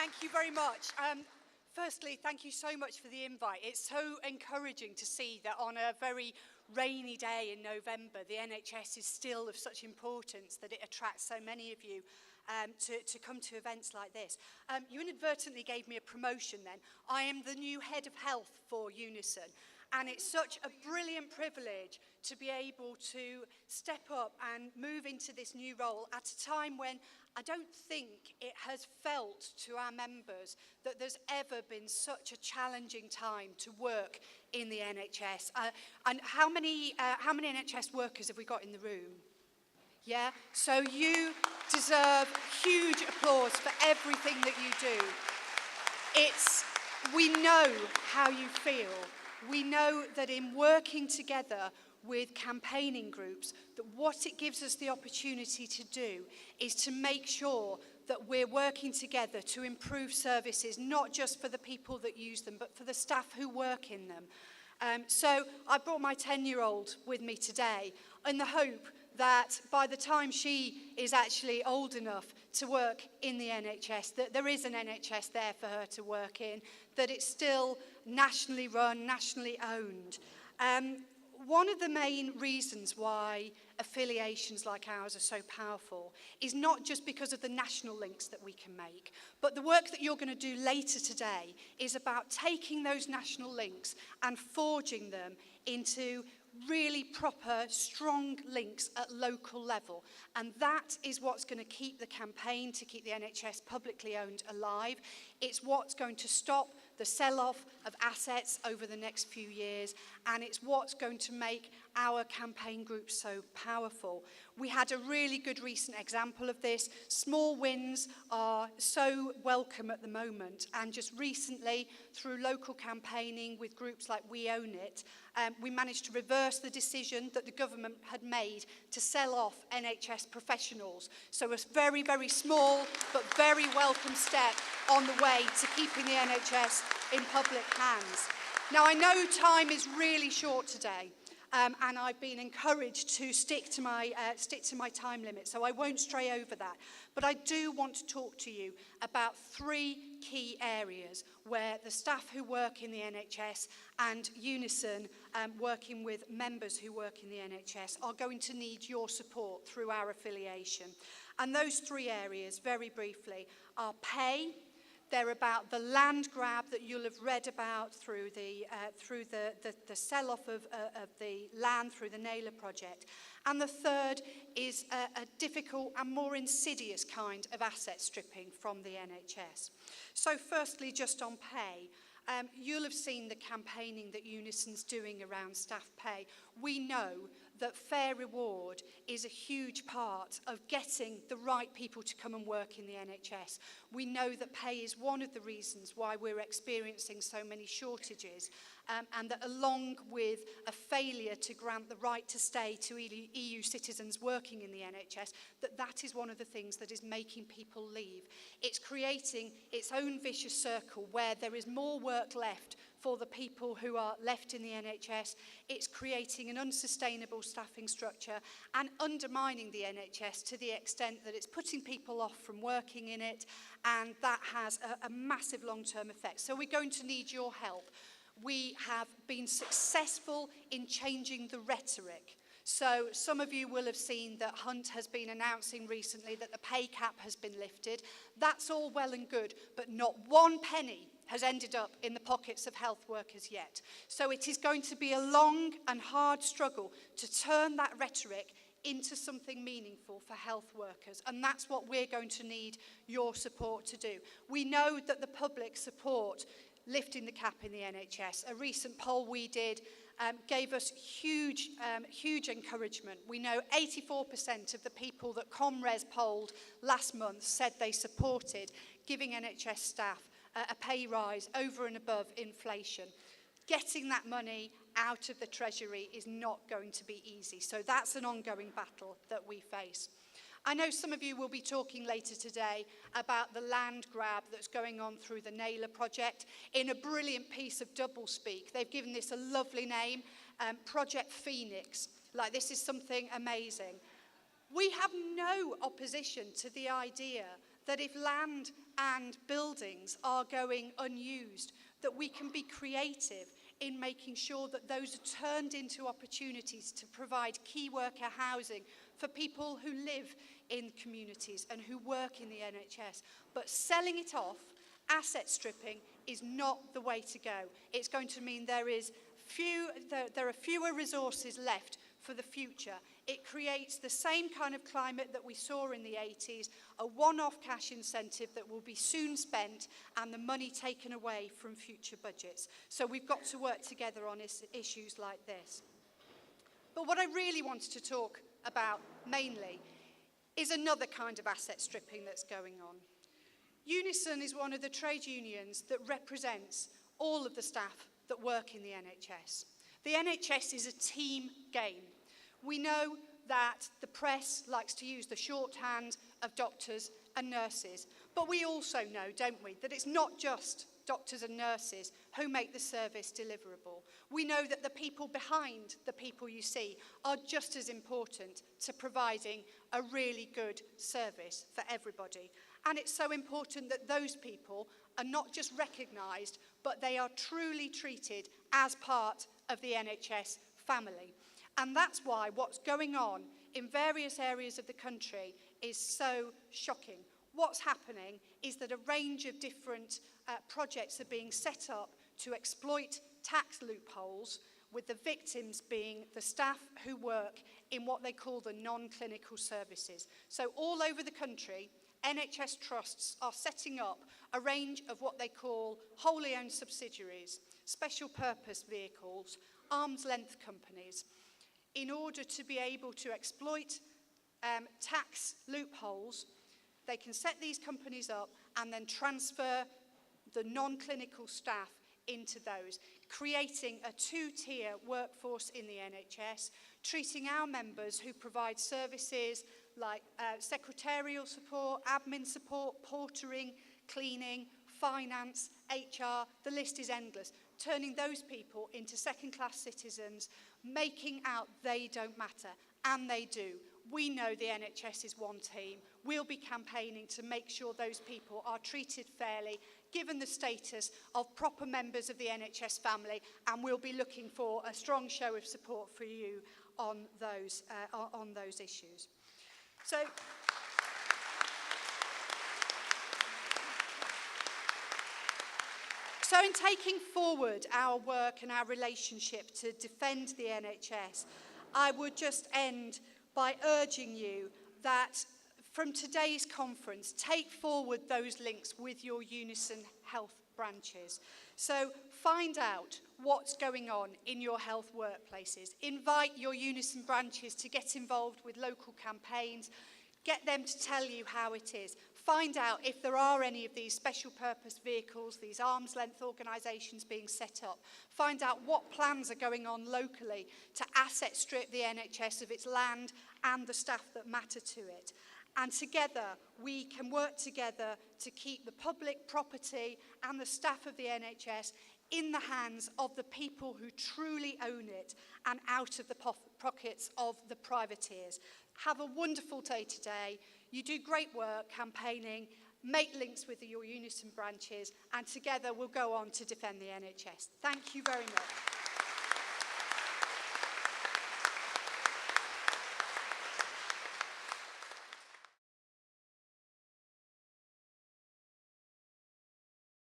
Thank you very much. Firstly, thank you so much for the invite. It's so encouraging to see that on a very rainy day in November, the NHS is still of such importance that it attracts so many of you to come to events like this. You inadvertently gave me a promotion then. I am the new head of health for UNISON. And it's such a brilliant privilege to be able to step up and move into this new role at a time when I don't think it has felt to our members that there's ever been such a challenging time to work in the NHS. And how many NHS workers have we got in the room? Yeah, so you deserve huge applause for everything that you do. We know how you feel. We know that in working together with campaigning groups, that what it gives us the opportunity to do is to make sure that we're working together to improve services, not just for the people that use them, but for the staff who work in them. So I brought my 10-year-old with me today in the hope that by the time she is actually old enough to work in the NHS, that there is an NHS there for her to work in, that it's still nationally run, nationally owned. One of the main reasons why affiliations like ours are so powerful is not just because of the national links that we can make, but the work that you're going to do later today is about taking those national links and forging them into really proper, strong links at local level. And that is what's going to keep the campaign to keep the NHS publicly owned alive. It's what's going to stop the sell-off of assets over the next few years, and it's what's going to make our campaign group so powerful. We had a really good recent example of this. Small wins are so welcome at the moment, and just recently, through local campaigning with groups like We Own It, we managed to reverse the decision that the government had made to sell off NHS professionals. So a very, very small but very welcome step on the way to keeping the NHS in public hands. Now, I know time is really short today, and I've been encouraged to stick to my time limit, so I won't stray over that. But I do want to talk to you about 3 key areas where the staff who work in the NHS and UNISON, working with members who work in the NHS, are going to need your support through our affiliation. And those 3 areas, very briefly, are pay. They're about the land grab that you'll have read about through the sell-off of the land through the Naylor project. And the third is a difficult and more insidious kind of asset stripping from the NHS. So firstly, just on pay, you'll have seen the campaigning that UNISON's doing around staff pay. We know that fair reward is a huge part of getting the right people to come and work in the NHS. We know that pay is one of the reasons why we're experiencing so many shortages, and that along with a failure to grant the right to stay to EU citizens working in the NHS, that is one of the things that is making people leave. It's creating its own vicious circle where there is more work left for the people who are left in the NHS. It's creating an unsustainable staffing structure and undermining the NHS to the extent that it's putting people off from working in it, and that has a massive long-term effect. So we're going to need your help. We have been successful in changing the rhetoric. So some of you will have seen that Hunt has been announcing recently that the pay cap has been lifted. That's all well and good, but not one penny has ended up in the pockets of health workers yet. So it is going to be a long and hard struggle to turn that rhetoric into something meaningful for health workers, and that's what we're going to need your support to do. We know that the public support lifting the cap in the NHS. A recent poll we did gave us huge encouragement. We know 84% of the people that Comres polled last month said they supported giving NHS staff a pay rise over and above inflation. Getting that money out of the Treasury is not going to be easy. So that's an ongoing battle that we face. I know some of you will be talking later today about the land grab that's going on through the Naylor project. In a brilliant piece of doublespeak, they've given this a lovely name, Project Phoenix. Like, this is something amazing. We have no opposition to the idea that if land and buildings are going unused, that we can be creative in making sure that those are turned into opportunities to provide key worker housing for people who live in communities and who work in the NHS. But selling it off, asset stripping, is not the way to go. It's going to mean there are fewer resources left for the future. It creates the same kind of climate that we saw in the 80s, a one-off cash incentive that will be soon spent and the money taken away from future budgets. So we've got to work together on issues like this. But what I really wanted to talk about mainly is another kind of asset stripping that's going on. UNISON is one of the trade unions that represents all of the staff that work in the NHS. The NHS is a team game. We know that the press likes to use the shorthand of doctors and nurses, but we also know, don't we, that it's not just doctors and nurses who make the service deliverable. We know that the people behind the people you see are just as important to providing a really good service for everybody. And it's so important that those people are not just recognised, but they are truly treated as part of the NHS family. And that's why what's going on in various areas of the country is so shocking. What's happening is that a range of different projects are being set up to exploit tax loopholes, with the victims being the staff who work in what they call the non-clinical services. So all over the country, NHS trusts are setting up a range of what they call wholly owned subsidiaries, special purpose vehicles, arm's length companies, in order to be able to exploit tax loopholes. They can set these companies up and then transfer the non-clinical staff into those, creating a two-tier workforce in the NHS, treating our members who provide services like secretarial support, admin support, portering, cleaning, finance, HR, the list is endless, turning those people into second-class citizens, making out they don't matter, and they do. We know the NHS is one team. We'll be campaigning to make sure those people are treated fairly, given the status of proper members of the NHS family, and we'll be looking for a strong show of support for you on those issues. So in taking forward our work and our relationship to defend the NHS, I would just end by urging you that from today's conference, take forward those links with your UNISON health branches. So find out what's going on in your health workplaces. Invite your UNISON branches to get involved with local campaigns. Get them to tell you how it is. Find out if there are any of these special purpose vehicles, these arm's length organisations being set up. Find out what plans are going on locally to asset strip the NHS of its land and the staff that matter to it. And together, we can work together to keep the public property and the staff of the NHS in the hands of the people who truly own it and out of the pockets of the privateers. Have a wonderful day today. You do great work campaigning. Make links with your UNISON branches, and together we'll go on to defend the NHS. Thank you very much.